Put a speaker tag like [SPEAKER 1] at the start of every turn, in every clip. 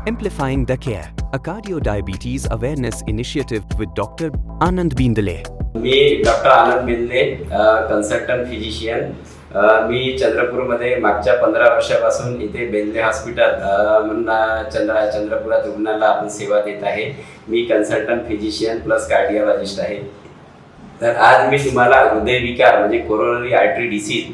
[SPEAKER 1] Amplifying the Care, a cardio-diabetes awareness initiative with Dr. Anand Bindale.
[SPEAKER 2] मी doctor Anand Bindale, consultant physician. मी चंद्रपूरमध्ये मागच्या 15 वर्षापासून इथे बेंदले हॉस्पिटल म्हणून चंद्रपुरात रुग्णाला आपण सेवा देत आहे. मी कन्सल्टंट फिजिशियन प्लस कार्डिओलॉजिस्ट आहे. तर आज मी तुम्हाला हृदयविकार म्हणजे कोरोनरी आर्टरी डिसीज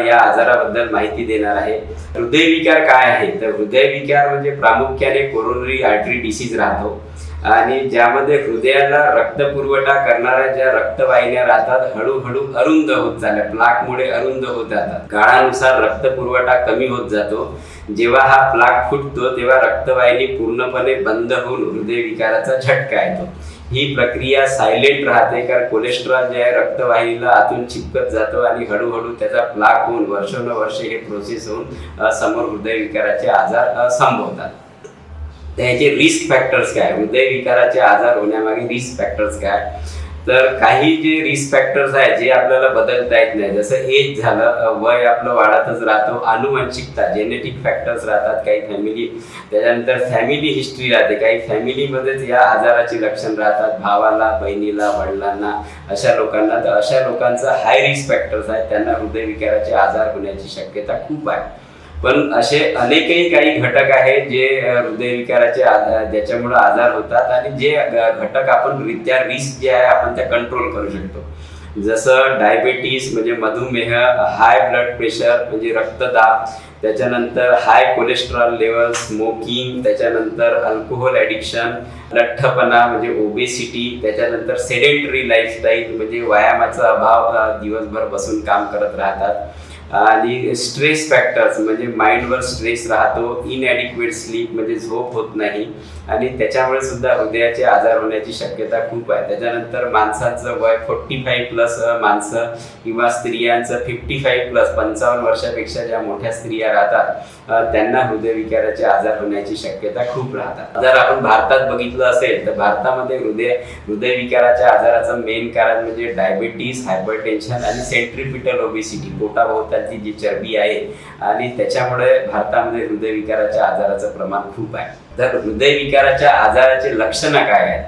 [SPEAKER 2] या आजाराबद्दल माहिती देणार आहे. हृदयविकार काय आहे? तर हृदयविकार म्हणजे प्रामुख्याने कोरोनरी आर्टरी डिसीज राहतो आणि ज्यामध्ये हृदयाला रक्तपुरवठा करणाऱ्या ज्या रक्तवाहिन्या राहतात हळूहळू अरुंद होत चालल्या, प्लाकमुळे अरुंद होत जातात. काळानुसार रक्तपुरवठा कमी होत जातो. जेव्हा हा प्लाक फुटतो तेव्हा रक्तवाहिनी पूर्णपणे बंद होऊन हृदयविकाराचा झटका येतो. ही प्रक्रिया सायलेंट राहते कारण कोलेस्ट्रॉल जे आहे रक्तवाहिनीला आतून चिपकत जातो आणि हळूहळू त्याचा प्लाक होऊन वर्षानुवर्षे हे प्रोसेस होऊन समोर हृदयविकाराचे आजार संभवतात. त्याचे रिस्क फॅक्टर्स काय? हृदयविकाराचे आजार होण्यामागे रिस्क फॅक्टर्स काय? तर काही जे रिस्क फॅक्टर्स आहेत जे आपल्याला बदलता येत नाही, जसं एज झालं, वय आपलं वाढतच राहतो, आनुवंशिकता जेनेटिक फॅक्टर्स राहतात, काही फॅमिली, त्याच्यानंतर फॅमिली हिस्ट्री राहते, काही फॅमिलीमध्येच या आजाराची लक्षण राहतात, भावाला, बहिणीला, वडिलांना, अशा लोकांना. तर अशा लोकांचा हाय रिस्क फॅक्टर्स आहेत, त्यांना हृदयविकाराचे आजार होण्याची शक्यता खूप आहे. पण असे अनेकही काही घटक आहेत जे हृदयविकाराचे ज्याच्यामुळे आजार होतात आणि जे घटक आपण त्या रिस्क जे आहे आपण त्या कंट्रोल करू शकतो. जसं डायबेटीस म्हणजे मधुमेह, हाय ब्लड प्रेशर म्हणजे रक्तदाब, त्याच्यानंतर हाय कोलेस्ट्रॉल लेवल, स्मोकिंग, त्याच्यानंतर अल्कोहोल ॲडिक्शन, लठ्ठपणा म्हणजे ओबेसिटी, त्याच्यानंतर सेडेंटरी लाईफस्टाईल म्हणजे व्यायामाचा अभाव, दिवसभर बसून काम करत राहतात, आणि स्ट्रेस फॅक्टर्स म्हणजे माइंडवर स्ट्रेस राहतो, इनॲडिक्वेट स्लीप म्हणजे झोप होत नाही आणि त्याच्यामुळे सुद्धा हृदयाचे आजार होण्याची शक्यता खूप आहे. त्याच्यानंतर माणसांचं वय 45 प्लस माणसं किंवा स्त्रियांचं 55 प्लस 55 वर्षापेक्षा ज्या मोठ्या स्त्रिया राहतात त्यांना हृदयविकाराचे आजार होण्याची शक्यता खूप राहतात. जर आपण भारतात बघितलं असेल तर भारतामध्ये हृदयविकाराच्या आजाराचं मेन कारण म्हणजे डायबिटीस, हायपरटेन्शन आणि सेंट्रीपिटल ओबेसिटी, पोटाभोवतालची जी चरबी आहे, आणि त्याच्यामुळे भारतामध्ये हृदयविकाराच्या आजाराचं प्रमाण खूप आहे. तर हृदयविकाराच्या आजाराचे लक्षणं काय आहेत?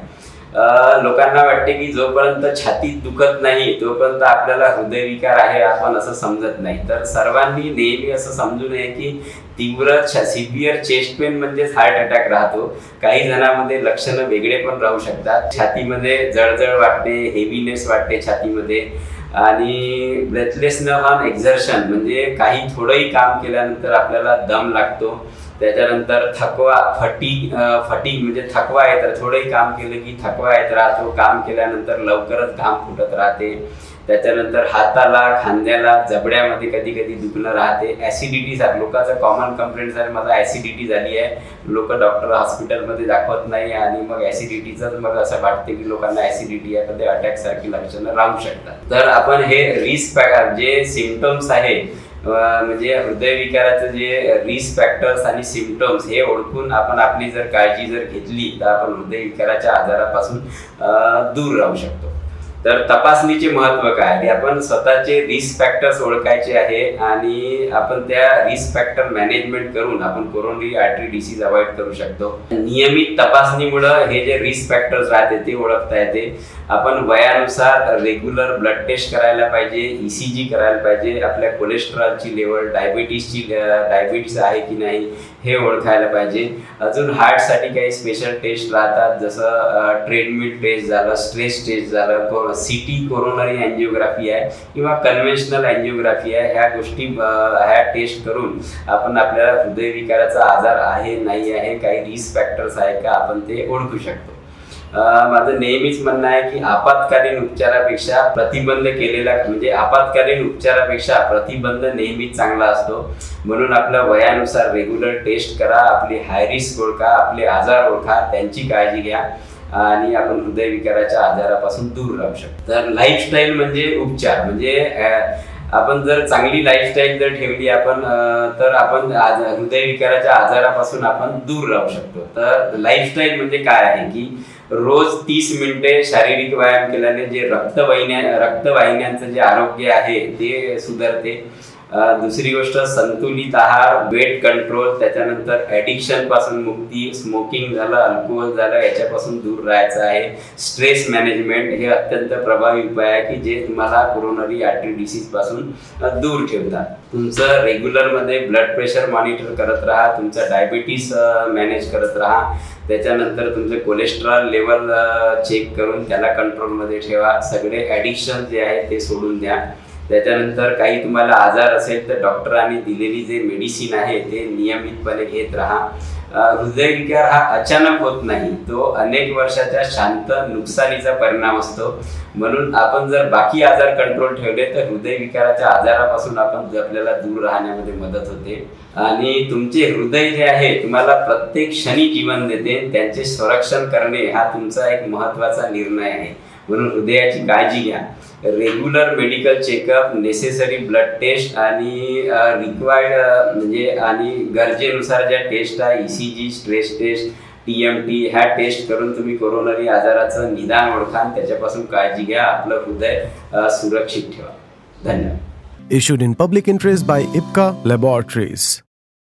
[SPEAKER 2] लोकांना वाटते की जोपर्यंत छातीत दुखत नाही तोपर्यंत आपल्याला हृदयविकार आहे आपण असं समजत नाही. तर सर्वांनी नेहमी असं समजू नये की तीव्र सिव्हिअर चेस्ट पेन म्हणजेच हार्ट अटॅक राहतो. काही जणांमध्ये लक्षणं वेगळे पण राहू शकतात. छातीमध्ये जळजळ वाटते, हेवीनेस वाटते छातीमध्ये, आणि ब्रेथलेसनेस ऑन एक्झर्शन म्हणजे काही थोडंही काम केल्यानंतर आपल्याला दम लागतो. त्याच्यानंतर थकवा, फटीग म्हणजे थकवा येत, थोडंही काम केलं की थकवा येत राहतो, काम केल्यानंतर लवकरच घाम फुटत राहते. त्याच्यानंतर हाताला, खांद्याला, जबड्यामध्ये कधी कधी दुखणं राहते. ॲसिडिटी लोकांचा कॉमन कंप्लेंट झाली, मला ॲसिडिटी झाली आहे, लोक डॉक्टर हॉस्पिटलमध्ये दाखवत नाही आणि मग ॲसिडिटीचं मग असं वाटते की लोकांना ॲसिडिटी आहे, पण ते अटॅकसारखी लक्षणं राहू शकतात. तर आपण हे रिस्क जे सिम्पटम्स आहे म्हणजे हृदयविकाराचं जे रिस्क फॅक्टर्स आणि सिम्पटम्स हे ओळखून आपण आपली जर काळजी जर घेतली तर आपण हृदयविकाराच्या आजारापासून दूर राहू शकतो. तर तपासणीचे महत्त्व काय? की आपण स्वतःचे रिस्क फॅक्टर्स ओळखायचे आहे आणि आपण त्या रिस्क फॅक्टर मॅनेजमेंट करून आपण कोरोनरी आर्टरी डिसीज अवॉइड करू शकतो. नियमित तपासणीमुळं हे जे रिस्क फॅक्टर्स राहते ते ओळखता येते. आपण वयानुसार रेग्युलर ब्लड टेस्ट करायला पाहिजे, ECG करायला पाहिजे, आपल्या कोलेस्ट्रॉलची लेवल, डायबिटीस आहे की नाही हे ओळखायला पाहिजे. अजून हार्टसाठी काही स्पेशल टेस्ट राहतात, जसं ट्रेडमिल टेस्ट झालं, स्ट्रेस टेस्ट झालं, CT कोरोनरी अँजिओग्राफी आहे किंवा कन्व्हेन्शनल अँजिओग्राफी आहे. ह्या गोष्टी ह्या टेस्ट करून आपण आपल्याला हृदयविकाराचा आजार आहे नाही आहे, काही रिस्क फॅक्टर्स आहे का आपण ते ओळखू शकतो. माझं नेहमीच म्हणणं आहे की आपत्कालीन उपचारापेक्षा प्रतिबंध केलेला म्हणजे आपत्कालीन उपचारापेक्षा प्रतिबंध नेहमीच चांगला असतो. म्हणून आपल्या वयानुसार रेग्युलर टेस्ट करा, आपली हाय रिस्क ओळखा, आपले आजार ओळखा, त्यांची काळजी घ्या आणि आपण हृदयविकाराच्या आजारापासून दूर राहू शकतो. तर लाईफस्टाईल म्हणजे उपचार म्हणजे आपण जर चांगली लाईफस्टाईल जर ठेवली आपण तर आपण हृदयविकाराच्या आजारापासून आपण दूर राहू शकतो. तर लाईफस्टाईल म्हणजे काय आहे की रोज 30 मिनिटे शारीरिक व्यायाम केल्याने जे रक्तवाहिन्यांचं जे आरोग्य आहे ते सुधारते. दुसरी गोष्ट संतुलित आहार, वेट कंट्रोल, त्याच्यानंतर ॲडिक्शन पासून मुक्ती, स्मोकिंग झालं, अल्कोहोल झालं, याच्यापासून दूर राहायचं आहे. स्ट्रेस मॅनेजमेंट हे अत्यंत प्रभावी उपाय आहे की जे तुम्हाला कोरोनरी आर्टरी डिसीज पासून दूर ठेवतात. तुमचं रेग्युलरमध्ये ब्लड प्रेशर मॉनिटर करत राहा, तुमचं डायबिटीस मॅनेज करत राहा, त्याच्यानंतर तुमचे कोलेस्ट्रॉल लेवल चेक करून त्याला कंट्रोलमध्ये ठेवा. सगळे ॲडिक्शन जे आहे ते सोडून द्या. त्याच्यानंतर काही तुम्हाला आजार असेल तर डॉक्टरांनी दिलेली जे मेडिसिन आहे ते नियमितपणे घेत राहा. हृदयविकार हा अचानक होत नाही, तो अनेक वर्षाच्या शांत नुकसानीचा परिणाम असतो. म्हणून आपण जर बाकी आजार कंट्रोल ठेवले तर हृदयविकाराच्या आजारापासून आपल्याला दूर राहण्यामध्ये मदत होते. आणि तुमचे हृदय जे आहे तुम्हाला प्रत्येक क्षणी जीवन देते, त्यांचे संरक्षण करणे हा तुमचा एक महत्त्वाचा निर्णय आहे. म्हणून हृदयाची काळजी घ्या. Regular medical checkup, necessary blood test आणि रिक्वायर्ड म्हणजे आणि गरजेनुसार ज्या टेस्ट आहे ECG, स्ट्रेस टेस्ट, TMT ह्या टेस्ट करून तुम्ही कोरोनरी आजाराचं निदान ओळखा आणि त्याच्यापासून काळजी घ्या. आपलं हृदय सुरक्षित ठेवा. धन्यवाद.
[SPEAKER 3] Issued in public interest by IPCA Laboratories.